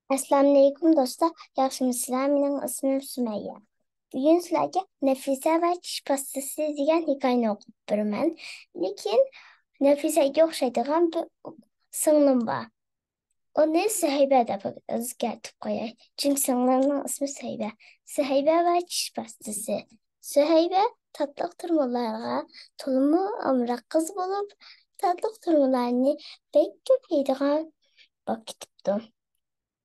Assalamu alaikum dostlar. Yaxşımısınızlar? Mening ismim Sumaya. Bugun sizlarga Nafisa va tish pastasi degan hikoyani o'qib beraman. Lekin Nafisaga o'xshaydigan bir singlim bor. Uni Suhayba deb o'zgartib qo'yay. Chunki singlimning ismi Suhayba. Suhayba va tish pastasi. Suhayba tatlı turmalarga to'limi amroq qiz bo'lib, tatlı turmalarni pek ko'p yeydigan bo'lib ketibdi.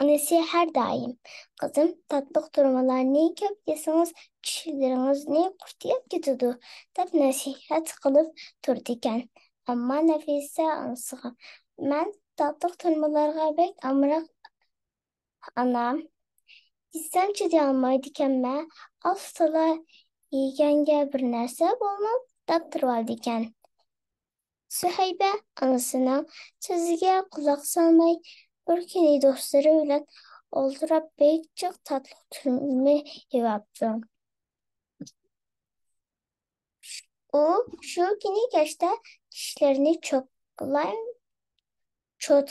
Annesi her daim. Kızım tatlı durmalarını köp yeseniz kişilerinizni kurtuyup gidiyordu. Dep nasihat kılıp durdiken. Ama Nefise anısıga. Ben tatlı durmalarga bek amrak anam. İstem çidi almaydiken ben asla yegenge bir narsa bulmam dep durvaldiken. Süheybe anasının sözüge kulak salmay bir kini dostları bilen oldurup pek çok tatlı türlü yaptı. O şu günü geçti dişlerini çok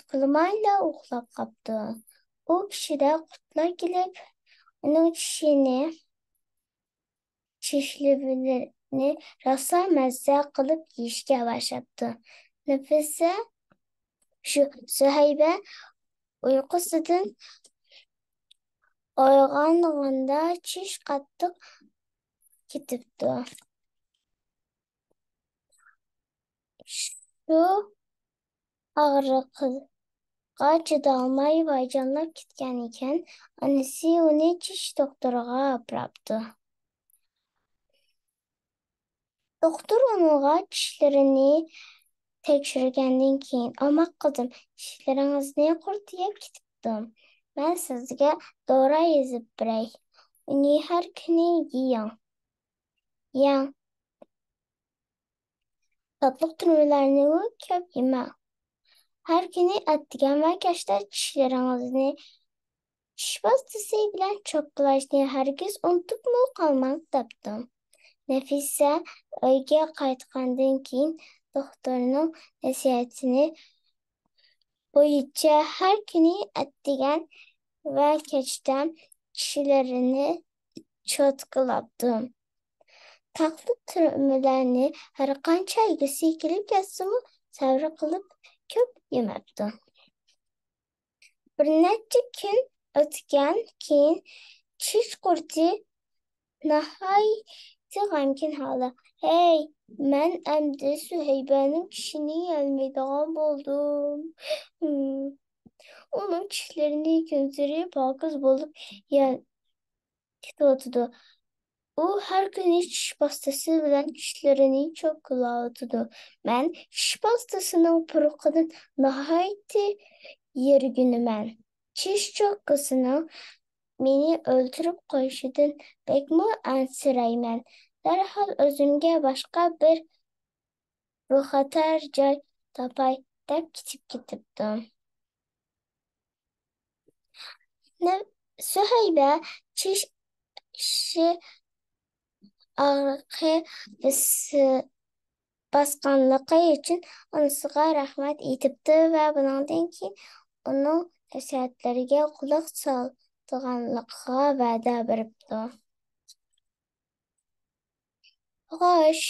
kılmayla uğlap kaptı. O kişi de kutlar gelip onun çişlerini rastlamazsa kılıp yiyişke başladı. Nefese şu Süheybe uykusudan oyg'onganida tish qattiq ketibdi. Shu og'riqqa chidolmay vayjonlab ketgan ekan. Onasi uni tish doktoriga olibdi. Doktor unga tishlarini tekshirgandan keyin, "Omoq qizim, tishlaringizni qurtib ketibdi. Men sizga dori yozib beray. Uni har kuni yeng. Yeng. Tatlı türlerini köp yeme. Her günü attıgan ve kaçta dişlerinizni diş pastası bilen çoklaşını herkes unutup mu kalmak deptim. Nefise uyga qaytgandan keyin doktorning nasihatini bo'yicha her günü attıgan ve kaçta dişlerini çotkılabdım. Tatlı türmelerini her qancha yegisi kelib ketsa-mu sabr qilib ko'p yemabdi. Bir necha kun o'tgan keyin tish qurti nihoyatda g'amgin holda, "Hey, men endi Suhaybaning tishini yeyolmaydigan bo'ldim. Uning tishlarini ko'zlari pokiz bo'lib ketyotdi. U har kuni tish pastasi bilan tishlarini cho'qqilayotdi. Men tish pastasining puruqidan nihoyatda yergunaman. Tish cho'qqisining meni o'ldirib qo'yishidan bekmi ansirayman. Darhol o'zimga boshqa bir bexatar joy topay" deb ketibdi. Suhayba tishi og'riqi bosganligi uchun onasiga rahmat aytibdi va bundan keyin uning nasihatlariga quloq soladiganligiga va'da beribdi. Xo'sh,